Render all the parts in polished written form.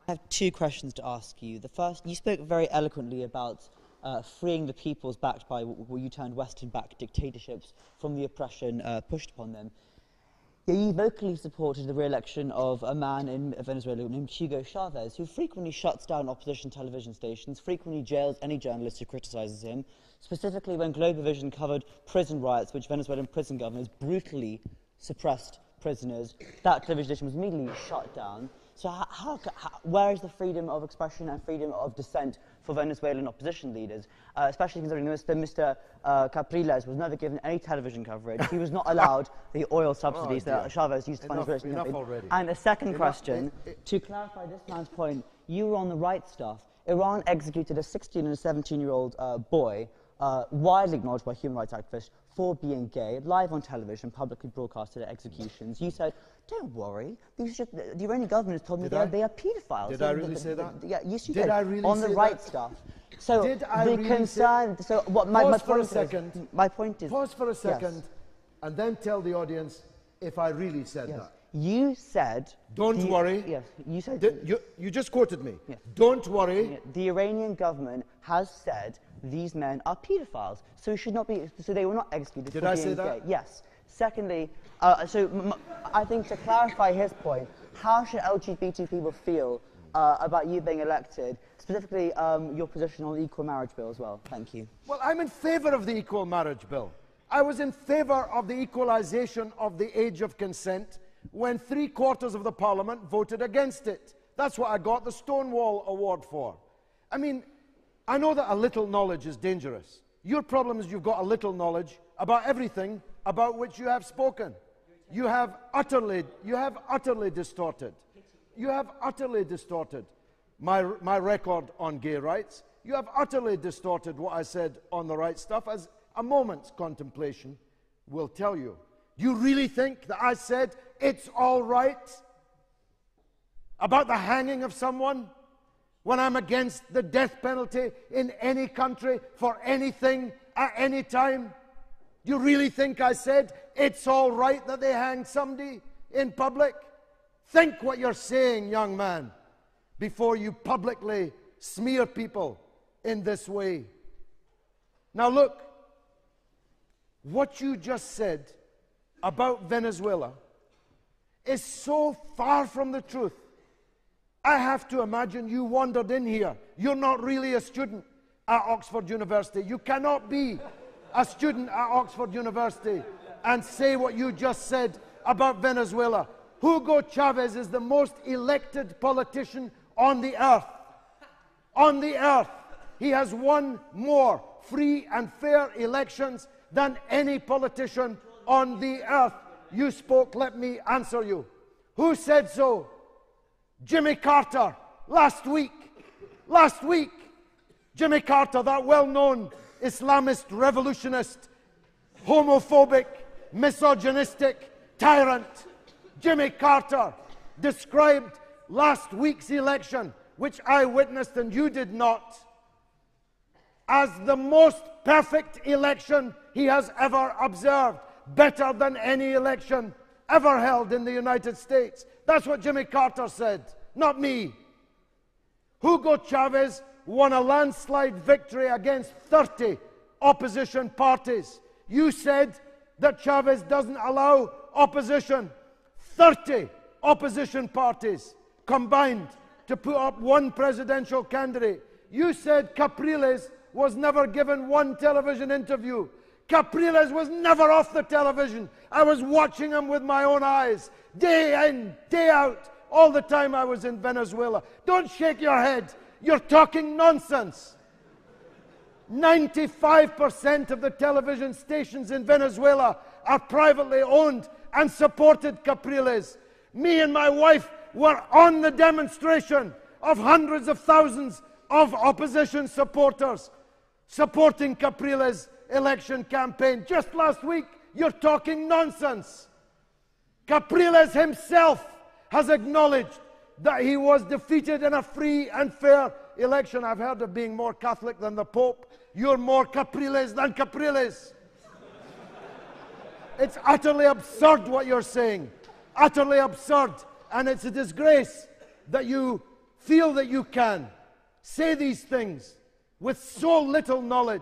I have two questions to ask you. The first, you spoke very eloquently about freeing the peoples backed by what you termed Western-backed dictatorships from the oppression pushed upon them. You vocally supported the re-election of a man in Venezuela named Hugo Chavez, who frequently shuts down opposition television stations, frequently jails any journalist who criticizes him, specifically when Globovision covered prison riots, which Venezuelan prison governors brutally suppressed prisoners. That television station was immediately shut down. So where is the freedom of expression and freedom of dissent for Venezuelan opposition leaders, especially considering Mr. Capriles was never given any television coverage. He was not allowed the oil subsidies that Chavez used to fund his election campaign. And a second question, to clarify this man's point, you were on the right stuff. Iran executed a 16 and a 17-year-old boy, widely acknowledged by human rights activists, for being gay, live on television, publicly broadcasted at executions. You said, don't worry, the Iranian government has told me they are paedophiles. Did I really say that? Yeah, yes, you did. Did I really on say the right that? Stuff. So did I the really concern. So what my point is. My point is. Pause for a second, yes. And then tell the audience if I really said yes. that. You said. Don't worry. Yes, you said. You just quoted me. Yes. Don't worry. The Iranian government has said these men are paedophiles, so should not be. So they were not executed for being gay. Did I say that? Yes. Secondly, I think to clarify his point, how should LGBT people feel about you being elected, specifically your position on the equal marriage bill as well? Thank you. Well, I'm in favour of the equal marriage bill. I was in favour of the equalisation of the age of consent when 3/4 of the Parliament voted against it. That's what I got the Stonewall Award for. I mean, I know that a little knowledge is dangerous. Your problem is you've got a little knowledge about everything about which you have spoken. You have utterly distorted. You have utterly distorted my record on gay rights. You have utterly distorted what I said on the right stuff, as a moment's contemplation will tell you. Do you really think that I said it's all right about the hanging of someone when I'm against the death penalty in any country for anything at any time? Do you really think I said it's all right that they hang somebody in public? Think what you're saying, young man, before you publicly smear people in this way. Now look, what you just said about Venezuela is so far from the truth. I have to imagine you wandered in here. You're not really a student at Oxford University. You cannot be a student at Oxford University and say what you just said about Venezuela. Hugo Chavez is the most elected politician on the earth. On the earth. He has won more free and fair elections than any politician on the earth. You spoke, let me answer you. Who said so? Jimmy Carter, last week. Last week. Jimmy Carter, that well-known Islamist revolutionist, homophobic, misogynistic tyrant. Jimmy Carter described last week's election, which I witnessed and you did not, as the most perfect election he has ever observed, better than any election ever held in the United States. That's what Jimmy Carter said, not me. Hugo Chavez won a landslide victory against 30 opposition parties. You said that Chavez doesn't allow opposition. 30 opposition parties combined to put up one presidential candidate. You said Capriles was never given one television interview. Capriles was never off the television. I was watching him with my own eyes, day in, day out, all the time I was in Venezuela. Don't shake your head. You're talking nonsense. 95% of the television stations in Venezuela are privately owned and supported Capriles. Me and my wife were on the demonstration of hundreds of thousands of opposition supporters supporting Capriles' election campaign. Just last week, you're talking nonsense. Capriles himself has acknowledged that he was defeated in a free and fair election. I've heard of being more Catholic than the Pope. You're more Capriles than Capriles. It's utterly absurd what you're saying. Utterly absurd. And it's a disgrace that you feel that you can say these things with so little knowledge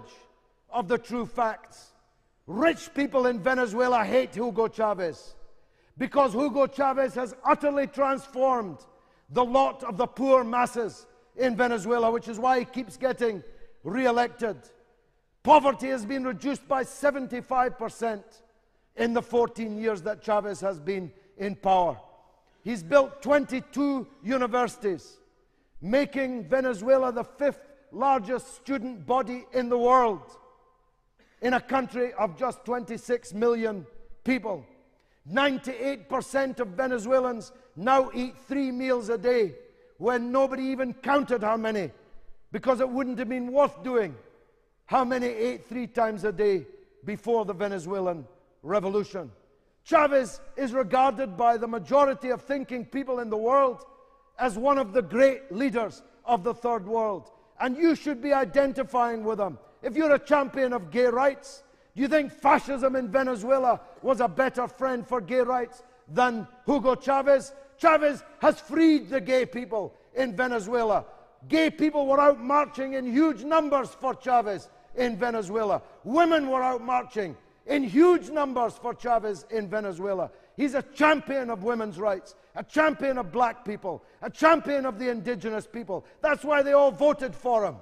of the true facts. Rich people in Venezuela hate Hugo Chavez because Hugo Chavez has utterly transformed the lot of the poor masses in Venezuela, which is why he keeps getting re-elected. Poverty has been reduced by 75% in the 14 years that Chavez has been in power. He's built 22 universities, making Venezuela the 5th largest student body in the world, in a country of just 26 million people. 98% of Venezuelans now eat 3 meals a day, when nobody even counted how many, because it wouldn't have been worth doing how many ate 3 times a day before the Venezuelan Revolution. Chavez is regarded by the majority of thinking people in the world as one of the great leaders of the Third World. And you should be identifying with him. If you're a champion of gay rights, do you think fascism in Venezuela was a better friend for gay rights than Hugo Chavez? Chavez has freed the gay people in Venezuela. Gay people were out marching in huge numbers for Chavez in Venezuela. Women were out marching in huge numbers for Chavez in Venezuela. He's a champion of women's rights, a champion of black people, a champion of the indigenous people. That's why they all voted for him.